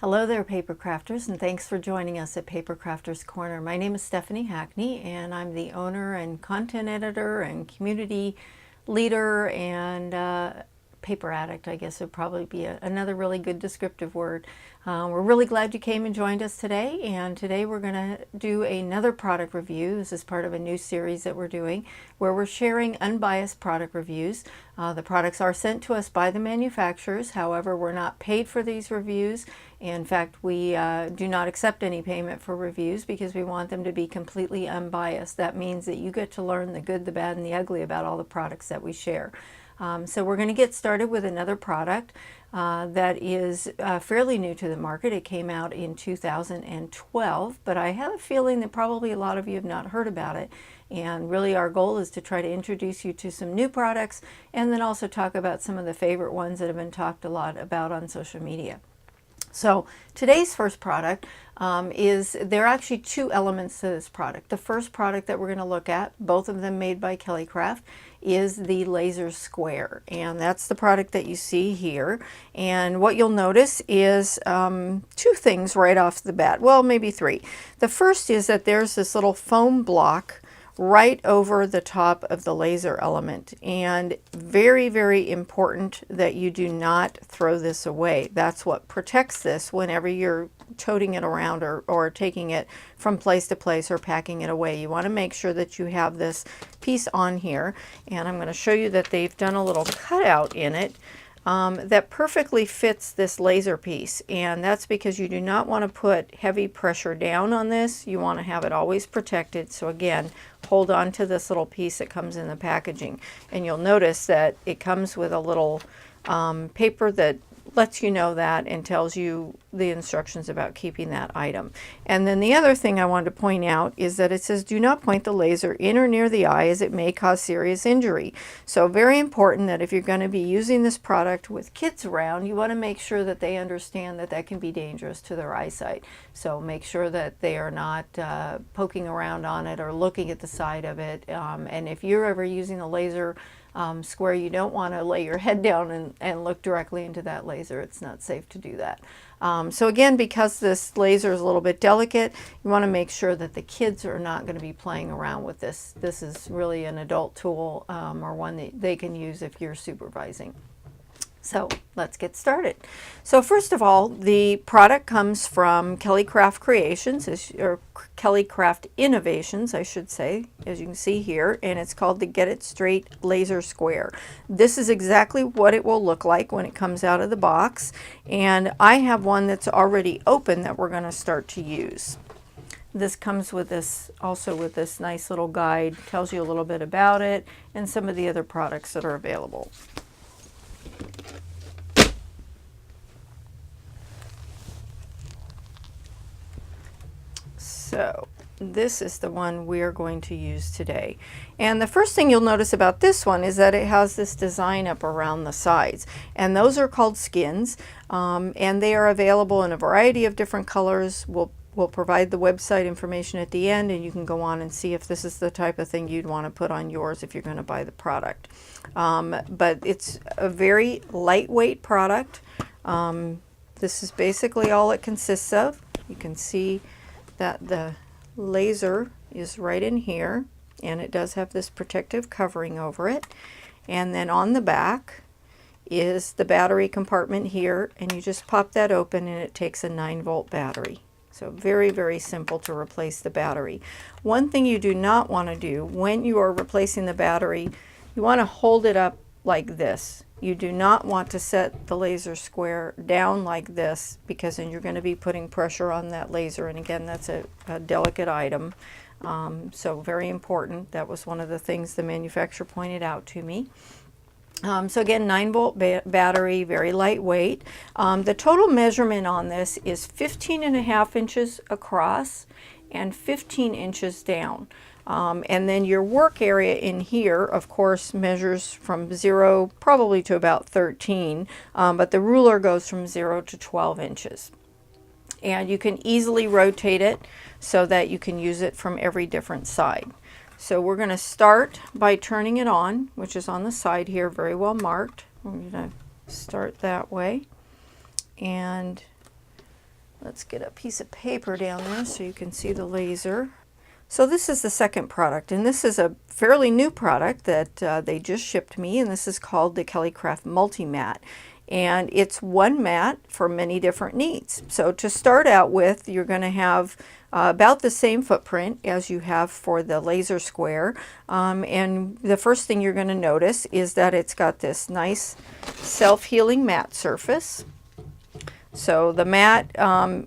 Hello there, paper crafters, and thanks for joining us at PaperCrafter's Corner. My name is Stephanie Hackney, and I'm the owner and content editor and community leader and paper addict, I guess would probably be another really good descriptive word. We're really glad you came and joined us today, and today we're going to do another product review. This is part of a new series that we're doing where we're sharing unbiased product reviews. The products are sent to us by the manufacturers, however we're not paid for these reviews. In fact, we do not accept any payment for reviews because we want them to be completely unbiased. That means that you get to learn the good, the bad, and the ugly about all the products that we share. So we're going to get started with another product that is fairly new to the market. It came out in 2012, but I have a feeling that probably a lot of you have not heard about it. And really our goal is to try to introduce you to some new products and then also talk about some of the favorite ones that have been talked a lot about on social media. So today's first product there are actually two elements to this product. The first product that we're going to look at, both of them made by KellyCraft, is the laser square, and that's the product that you see here. And what you'll notice is two things right off the bat, well, maybe three. The first is that there's this little foam block right over the top of the laser element, and very, very important that you do not throw this away. That's what protects this whenever you're toting it around or taking it from place to place or packing it away. You want to make sure that you have this piece on here, and I'm going to show you that they've done a little cutout in it that perfectly fits this laser piece, and that's because you do not want to put heavy pressure down on this. You want to have it always protected. So again, hold on to this little piece that comes in the packaging, and you'll notice that it comes with a little paper that lets you know that and tells you the instructions about keeping that item. And then the other thing I wanted to point out is that it says do not point the laser in or near the eye as it may cause serious injury. So very important that if you're going to be using this product with kids around, you want to make sure that they understand that that can be dangerous to their eyesight. So make sure that they are not poking around on it or looking at the side of it. And if you're ever using a laser square, you don't want to lay your head down and look directly into that laser. It's not safe to do that. So again, because this laser is a little bit delicate, you want to make sure that the kids are not going to be playing around with this. This is really an adult tool or one that they can use if you're supervising. So let's get started. So first of all, the product comes from KellyCraft Creations, or KellyCraft Innovations, I should say, as you can see here, and it's called the Get It Straight Laser Square. This is exactly what it will look like when it comes out of the box, and I have one that's already open that we're going to start to use. This comes with this, also with this nice little guide, tells you a little bit about it and some of the other products that are available. So this is the one we are going to use today. And the first thing you'll notice about this one is that it has this design up around the sides. And those are called skins. And they are available in a variety of different colors. We'll provide the website information at the end, and you can go on and see if this is the type of thing you'd want to put on yours if you're going to buy the product. But it's a very lightweight product. This is basically all it consists of. You can see that the laser is right in here, and it does have this protective covering over it. And then on the back is the battery compartment here, and you just pop that open and it takes a 9-volt battery. So very, very simple to replace the battery. One thing you do not want to do when you are replacing the battery, you want to hold it up like this. You do not want to set the laser square down like this, because then you're going to be putting pressure on that laser, and again, that's a delicate item. So very important. That was one of the things the manufacturer pointed out to me. So again, 9-volt battery, very lightweight. The total measurement on this is 15.5 inches across and 15 inches down. And then your work area in here, of course, measures from 0 probably to about 13, but the ruler goes from 0 to 12 inches. And you can easily rotate it so that you can use it from every different side. So we're going to start by turning it on, which is on the side here, very well marked. I'm going to start that way. And Let's get a piece of paper down there so you can see the laser. So this is the second product, and this is a fairly new product that they just shipped me, and this is called the KellyCraft MultiMat. And it's one mat for many different needs. So to start out with, you're going to have about the same footprint as you have for the laser square. And the first thing you're going to notice is that it's got this nice self-healing mat surface. So the mat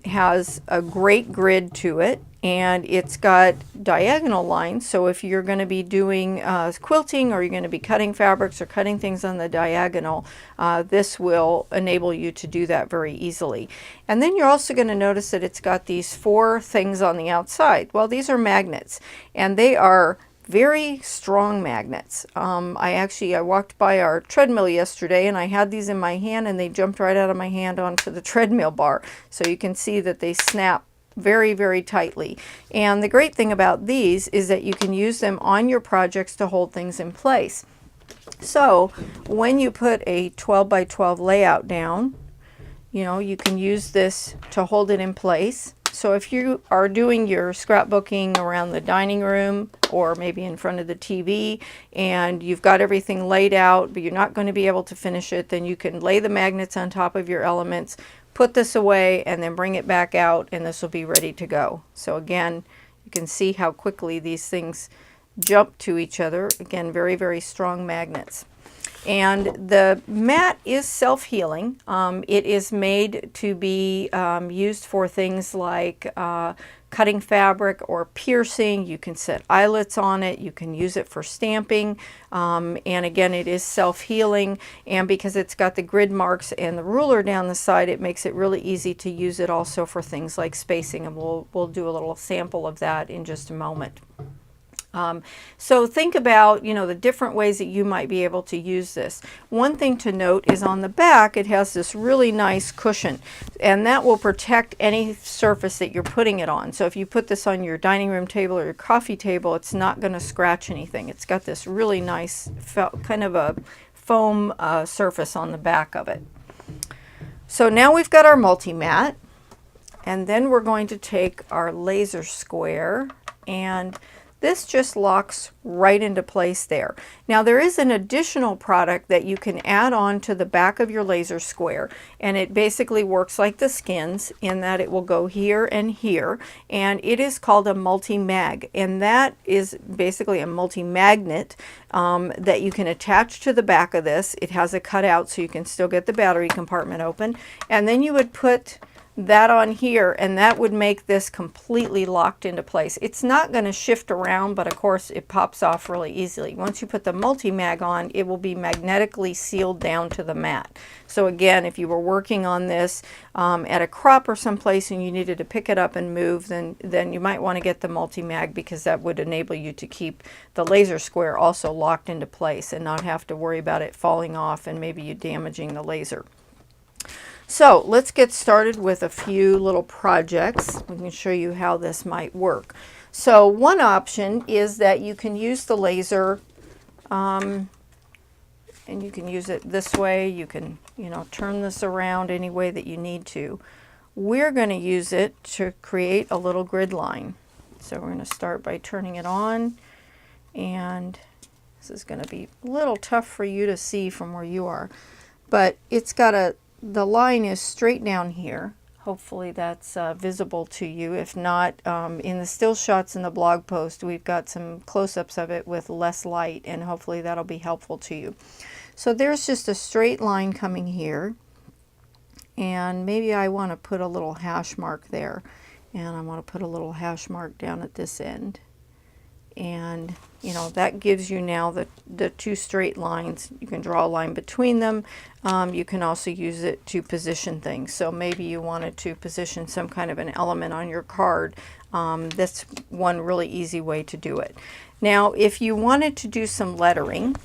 has a great grid to it, and it's got diagonal lines. So if you're going to be doing quilting, or you're going to be cutting fabrics or cutting things on the diagonal, this will enable you to do that very easily. And then you're also going to notice that it's got these 4 things on the outside. Well, these are magnets, and they are very strong magnets. I walked by our treadmill yesterday, and I had these in my hand, and they jumped right out of my hand onto the treadmill bar. So you can see that they snap very, very tightly. And the great thing about these is that you can use them on your projects to hold things in place. So when you put a 12 by 12 layout down, you can use this to hold it in place. So if you are doing your scrapbooking around the dining room, or maybe in front of the TV, and you've got everything laid out, but you're not going to be able to finish it, then you can lay the magnets on top of your elements, put this away, and then bring it back out, and this will be ready to go. So again, you can see how quickly these things jump to each other. Again, very, very strong magnets. And the mat is self-healing. It is made to be used for things like cutting fabric or piercing. You can set eyelets on it. You can use it for stamping. And again, it is self-healing. And because it's got the grid marks and the ruler down the side, it makes it really easy to use it also for things like spacing. And we'll do a little sample of that in just a moment. So think about, the different ways that you might be able to use this. One thing to note is on the back, it has this really nice cushion, and that will protect any surface that you're putting it on. So if you put this on your dining room table or your coffee table, it's not going to scratch anything. It's got this really nice kind of a foam surface on the back of it. So now we've got our MultiMat, and then we're going to take our laser square, and this just locks right into place there. Now there is an additional product that you can add on to the back of your laser square, and it basically works like the skins in that it will go here and here, and it is called a MultiMag, and that is basically a multi-magnet that you can attach to the back of this. It has a cutout so you can still get the battery compartment open, and then you would put that on here, and that would make this completely locked into place. It's not going to shift around, but of course it pops off really easily. Once you put the MultiMag on, it will be magnetically sealed down to the mat. So again, if you were working on this at a crop or someplace and you needed to pick it up and move, then you might want to get the MultiMag, because that would enable you to keep the laser square also locked into place and not have to worry about it falling off and maybe you damaging the laser. So let's get started with a few little projects. We can show you how this might work. So one option is that you can use the laser, and you can use it this way. You can, turn this around any way that you need to. We're going to use it to create a little grid line. So we're going to start by turning it on, and this is going to be a little tough for you to see from where you are, but it's got the line is straight down here. Hopefully that's visible to you. If not, in the still shots in the blog post, we've got some close-ups of it with less light, and hopefully that'll be helpful to you. So there's just a straight line coming here, and maybe I want to put a little hash mark there, and I want to put a little hash mark down at this end. And that gives you now the 2 straight lines. You can draw a line between them. You can also use it to position things. So maybe you wanted to position some kind of an element on your card. That's one really easy way to do it. Now if you wanted to do some lettering,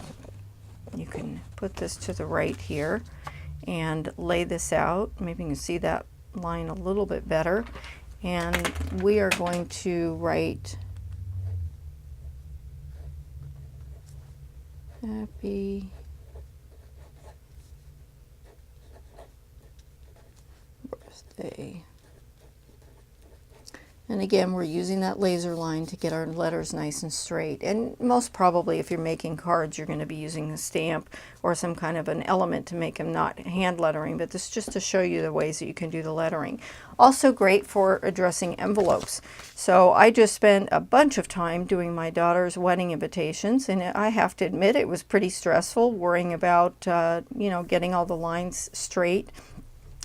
you can put this to the right here and lay this out. Maybe you can see that line a little bit better. And we are going to write Happy birthday And again, we're using that laser line to get our letters nice and straight. And most probably, if you're making cards, you're going to be using a stamp or some kind of an element to make them not hand lettering. But this is just to show you the ways that you can do the lettering. Also great for addressing envelopes. So I just spent a bunch of time doing my daughter's wedding invitations, and I have to admit it was pretty stressful worrying about you know, getting all the lines straight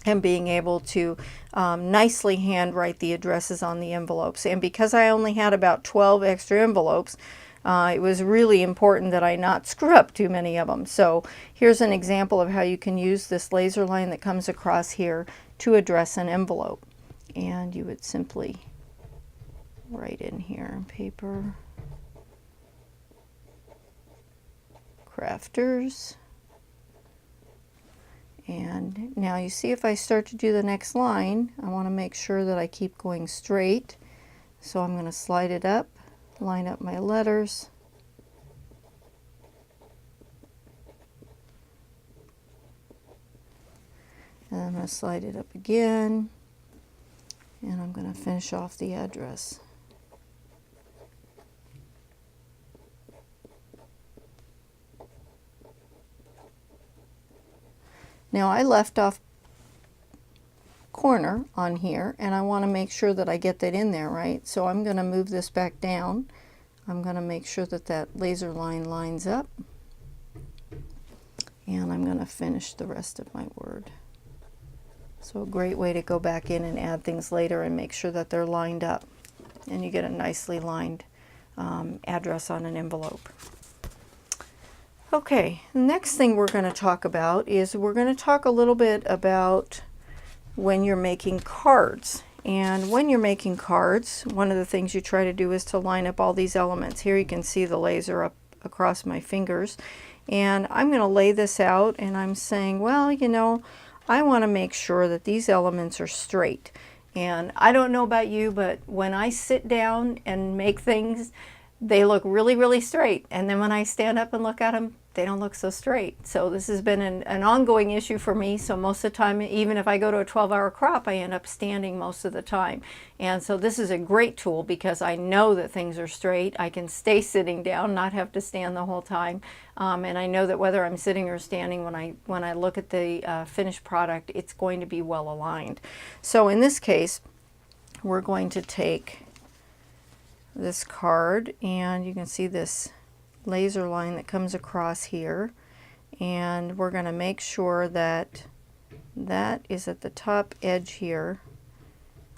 and being able to nicely handwrite the addresses on the envelopes. And because I only had about 12 extra envelopes, it was really important that I not screw up too many of them. So here's an example of how you can use this laser line that comes across here to address an envelope. And you would simply write in here, PaperCrafter's. And now you see, if I start to do the next line, I want to make sure that I keep going straight. So I'm going to slide it up, line up my letters. And I'm going to slide it up again. And I'm going to finish off the address. Now I left off corner on here, and I want to make sure that I get that in there, right? So I'm going to move this back down. I'm going to make sure that that laser line lines up, and I'm going to finish the rest of my word. So a great way to go back in and add things later and make sure that they're lined up, and you get a nicely lined address on an envelope. Okay, the next thing we're going to talk about is we're going to talk a little bit about when you're making cards. And when you're making cards, one of the things you try to do is to line up all these elements. Here you can see the laser up across my fingers. And I'm going to lay this out, and I'm saying, well, you know, I want to make sure that these elements are straight. And I don't know about you, but when I sit down and make things, they look really, really straight. And then when I stand up and look at them, they don't look so straight. So this has been an ongoing issue for me. So most of the time, even if I go to a 12-hour crop, I end up standing most of the time. And so this is a great tool because I know that things are straight. I can stay sitting down, not have to stand the whole time. And I know that whether I'm sitting or standing, when I look at the finished product, it's going to be well aligned. So in this case, we're going to take this card, and you can see this laser line that comes across here, and we're going to make sure that that is at the top edge here,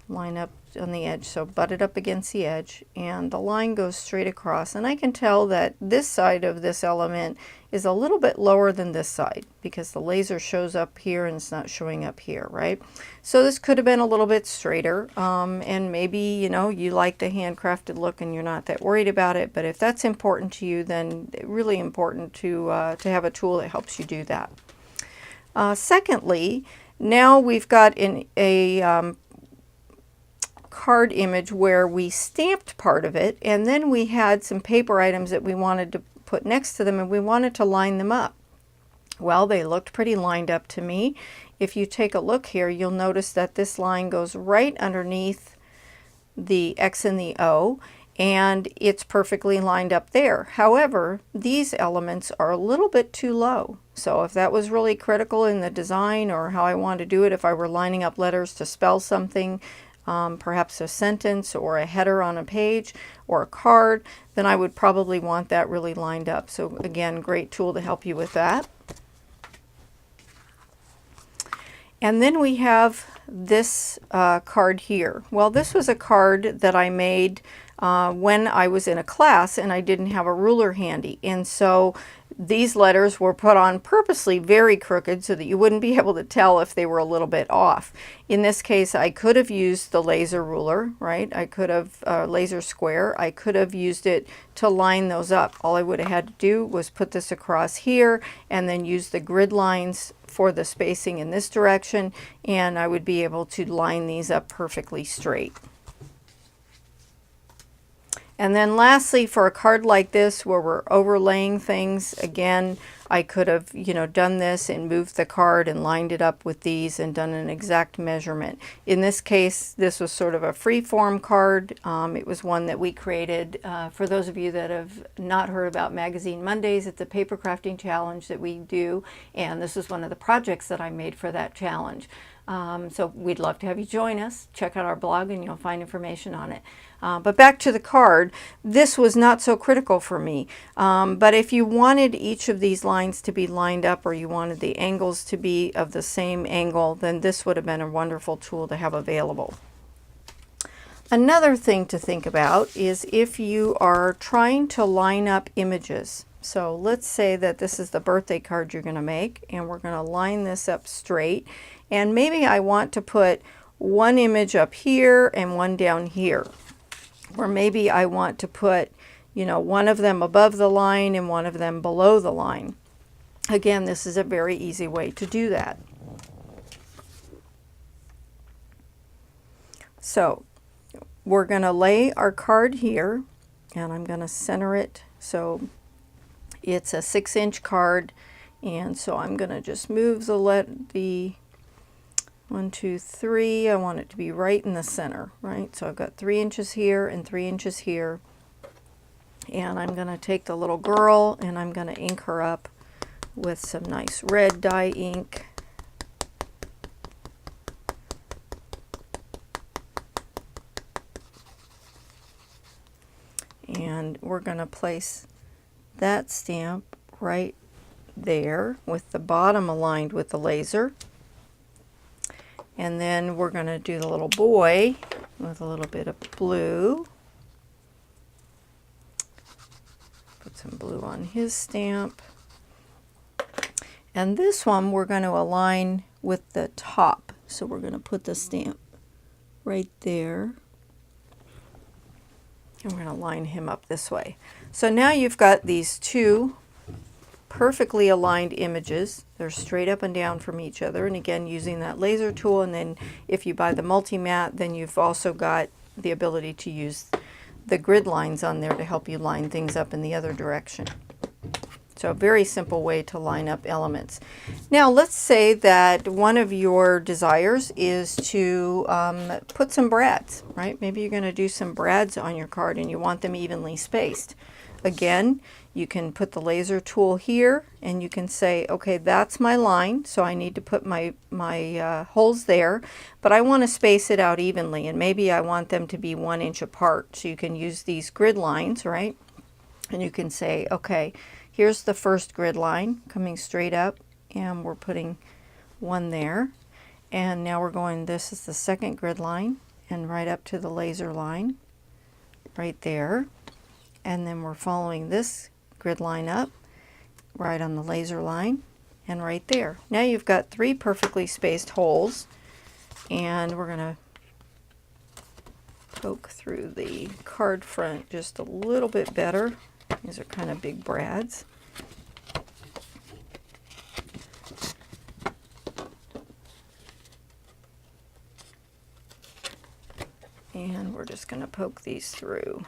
line up on the edge, so butt it up against the edge, and the line goes straight across. And I can tell that this side of this element is a little bit lower than this side because the laser shows up here and it's not showing up here, right? So this could have been a little bit straighter, and maybe, you know, you like the handcrafted look and you're not that worried about it, but if that's important to you, then it's really important to have a tool that helps you do that. Secondly, now we've got a card image where we stamped part of it, and then we had some paper items that we wanted to put next to them, and we wanted to line them up. Well, they looked pretty lined up to me. If you take a look here, you'll notice that this line goes right underneath the X and the O, and it's perfectly lined up there. However, these elements are a little bit too low. So if that was really critical in the design or how I wanted to do it, if I were lining up letters to spell something, perhaps a sentence or a header on a page or a card, then I would probably want that really lined up. So again, great tool to help you with that. And then we have this card here. Well, this was a card that I made when I was in a class and I didn't have a ruler handy. And so these letters were put on purposely very crooked so that you wouldn't be able to tell if they were a little bit off. In this case, I could have used the laser ruler, right? I could have laser square. I could have used it to line those up. All I would have had to do was put this across here and then use the grid lines for the spacing in this direction, and I would be able to line these up perfectly straight. And then lastly, for a card like this where we're overlaying things, again, I could have, you know, done this and moved the card and lined it up with these and done an exact measurement. In this case, this was sort of a free form card. It was one that we created. For those of you that have not heard about Magazine Mondays, it's a paper crafting challenge that we do, and this is one of the projects that I made for that challenge. So we'd love to have you join us. Check out our blog and you'll find information on it. But back to the card, this was not so critical for me. But if you wanted each of these lines to be lined up, or you wanted the angles to be of the same angle, then this would have been a wonderful tool to have available. Another thing to think about is if you are trying to line up images. So let's say that this is the birthday card you're going to make, and we're going to line this up straight. And maybe I want to put one image up here and one down here. Or maybe I want to put, you know, one of them above the line and one of them below the line. Again, this is a very easy way to do that. So we're going to lay our card here, and I'm going to center it. So it's a 6-inch card, and so I'm going to just move the 1, 2, 3. I want it to be right in the center, right? So I've got 3 inches here and 3 inches here. And I'm going to take the little girl and I'm going to ink her up with some nice red dye ink. And we're going to place that stamp right there with the bottom aligned with the laser. And then we're going to do the little boy with a little bit of blue. Put some blue on his stamp. And this one we're going to align with the top. So we're going to put the stamp right there. And we're going to line him up this way. So now you've got these two perfectly aligned images. They're straight up and down from each other, and again using that laser tool. And then if you buy the MultiMat, then you've also got the ability to use the grid lines on there to help you line things up in the other direction. So a very simple way to line up elements. Now let's say that one of your desires is to put some brads, right? Maybe you're going to do some brads on your card and you want them evenly spaced. Again, you can put the laser tool here and you can say, okay, that's my line, so I need to put my holes there, but I want to space it out evenly, and maybe I want them to be 1 inch apart. So you can use these grid lines, right? And you can say, okay, here's the first grid line coming straight up, and we're putting one there. And now we're going, this is the second grid line, and right up to the laser line, right there. And then we're following this grid line up, right on the laser line, and right there. Now you've got 3 perfectly spaced holes, and we're going to poke through the card front just a little bit better. These are kind of big brads. And we're just going to poke these through.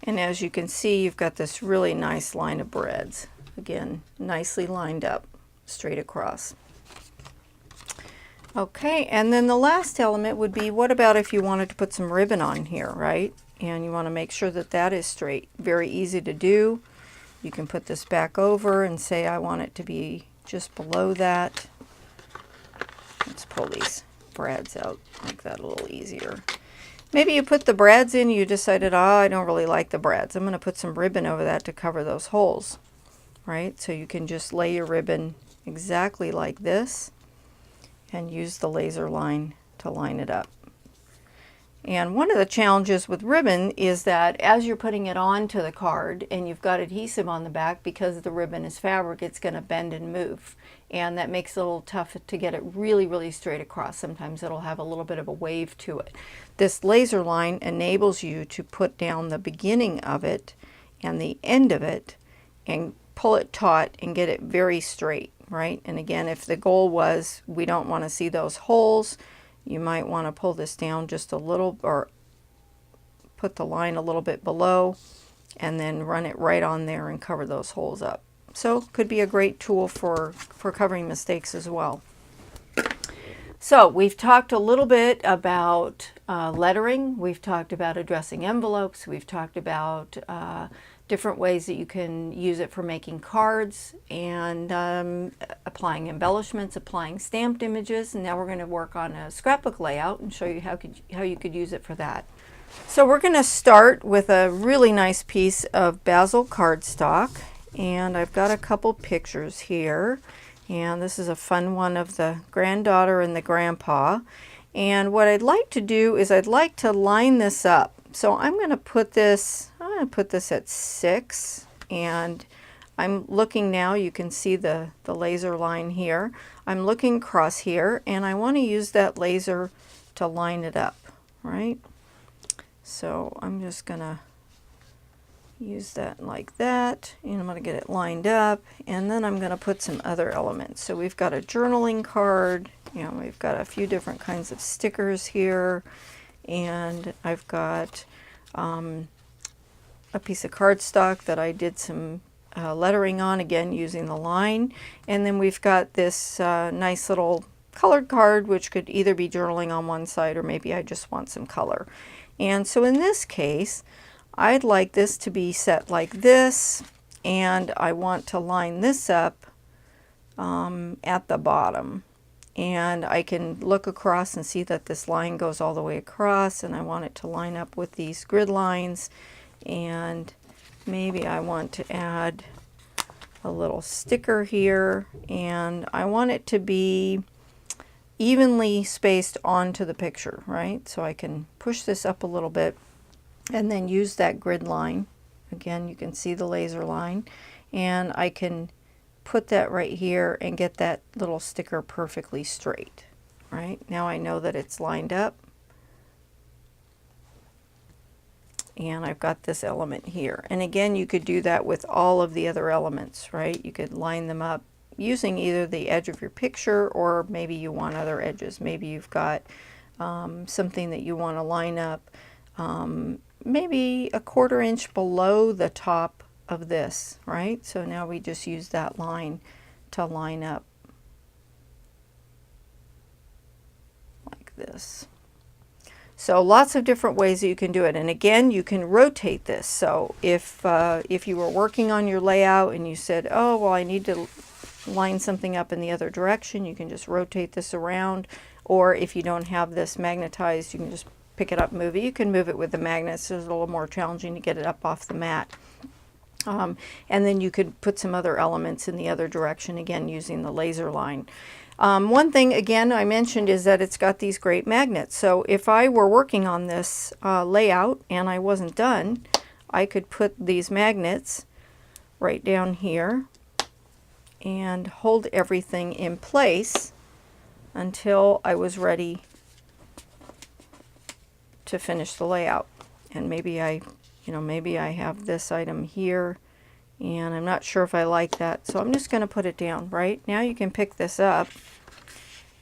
And as you can see, you've got this really nice line of brads. Again, nicely lined up, straight across. Okay, and then the last element would be, what about if you wanted to put some ribbon on here, right? And you want to make sure that that is straight. Very easy to do. You can put this back over and say, I want it to be just below that. Let's pull these brads out, make that a little easier. Maybe you put the brads in, you decided, oh, I don't really like the brads. I'm going to put some ribbon over that to cover those holes, right? So you can just lay your ribbon exactly like this and use the laser line to line it up. And one of the challenges with ribbon is that as you're putting it onto the card and you've got adhesive on the back, because the ribbon is fabric, it's going to bend and move. And that makes it a little tough to get it really, really straight across. Sometimes it'll have a little bit of a wave to it. This laser line enables you to put down the beginning of it and the end of it and pull it taut and get it very straight, right? And again, if the goal was we don't want to see those holes, you might want to pull this down just a little, or put the line a little bit below, and then run it right on there and cover those holes up. So could be a great tool for covering mistakes as well. So we've talked a little bit about lettering, we've talked about addressing envelopes, we've talked about different ways that you can use it for making cards and applying embellishments, applying stamped images, and now we're going to work on a scrapbook layout and show you how you could use it for that. So we're going to start with a really nice piece of basil cardstock, and I've got a couple pictures here, and this is a fun one of the granddaughter and the grandpa. And what I'd like to do is I'd like to line this up. So I'm going to put this at 6, and I'm looking now, you can see the laser line here. I'm looking across here, and I want to use that laser to line it up, right? So I'm just going to use that like that, and I'm going to get it lined up, and then I'm going to put some other elements. So we've got a journaling card, you know, we've got a few different kinds of stickers here, and I've got a piece of cardstock that I did some lettering on, again using the line, and then we've got this nice little colored card, which could either be journaling on one side, or maybe I just want some color. And so in this case, I'd like this to be set like this, and I want to line this up at the bottom. And I can look across and see that this line goes all the way across, and I want it to line up with these grid lines. And maybe I want to add a little sticker here, and I want it to be evenly spaced onto the picture, right? So I can push this up a little bit and then use that grid line. Again, you can see the laser line, and I can put that right here and get that little sticker perfectly straight, right? Now I know that it's lined up, and I've got this element here. And again, you could do that with all of the other elements, right? You could line them up using either the edge of your picture, or maybe you want other edges. Maybe you've got something that you want to line up maybe a 1/4 inch below the top of this, right? So now we just use that line to line up like this. So lots of different ways that you can do it. And again, you can rotate this. So if you were working on your layout and you said, oh, well, I need to line something up in the other direction, you can just rotate this around. Or if you don't have this magnetized, you can just pick it up, move it. You can move it with the magnets. It's a little more challenging to get it up off the mat. And then you could put some other elements in the other direction, again, using the laser line. One thing, again, I mentioned is that it's got these great magnets. So if I were working on this layout and I wasn't done, I could put these magnets right down here and hold everything in place until I was ready to finish the layout. And maybe maybe I have this item here and I'm not sure if I like that, so I'm just going to put it down. Right now you can pick this up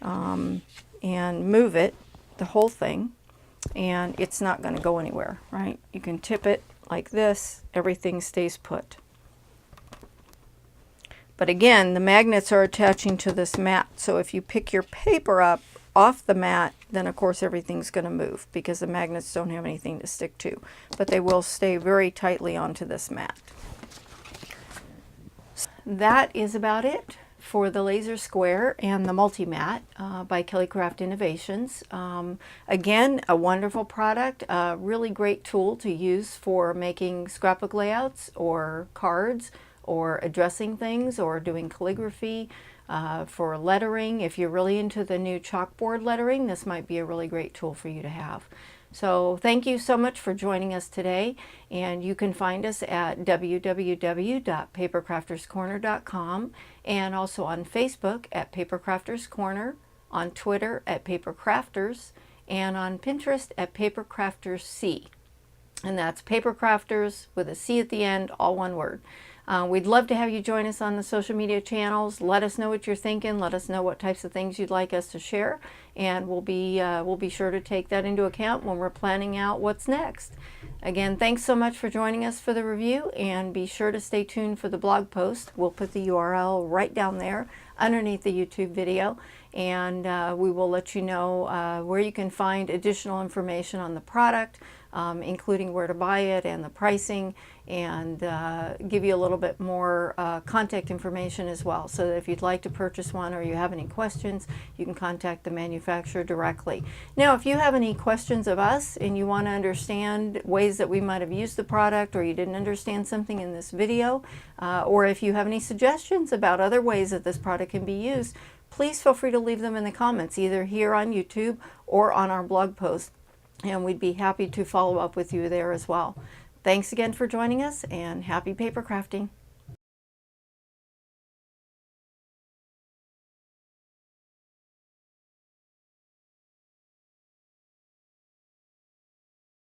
and move it, the whole thing, and it's not going to go anywhere, right? You can tip it like this, everything stays put. But again, the magnets are attaching to this mat, so if you pick your paper up off the mat, then of course everything's going to move because the magnets don't have anything to stick to, but they will stay very tightly onto this mat. That is about it for the laser square and the MultiMat by KellyCraft Innovations. Again, a wonderful product, a really great tool to use for making scrapbook layouts or cards or addressing things or doing calligraphy. For lettering, if you're really into the new chalkboard lettering, this might be a really great tool for you to have. So thank you so much for joining us today, and you can find us at www.papercrafterscorner.com, and also on Facebook at PaperCrafter's Corner, on Twitter at PaperCrafters, and on Pinterest at PaperCraftersC. And that's PaperCrafters with a C at the end, all one word. We'd love to have you join us on the social media channels. Let us know what you're thinking. Let us know what types of things you'd like us to share, and we'll be sure to take that into account when we're planning out what's next. Again, thanks so much for joining us for the review, and be sure to stay tuned for the blog post. We'll put the URL right down there underneath the YouTube video, and we will let you know where you can find additional information on the product, including where to buy it and the pricing, and give you a little bit more contact information as well, so that if you'd like to purchase one or you have any questions, you can contact the manufacturer directly. Now, if you have any questions of us and you want to understand ways that we might have used the product, or you didn't understand something in this video, or if you have any suggestions about other ways that this product can be used, please feel free to leave them in the comments, either here on YouTube or on our blog post, and we'd be happy to follow up with you there as well. Thanks again for joining us, and happy paper crafting.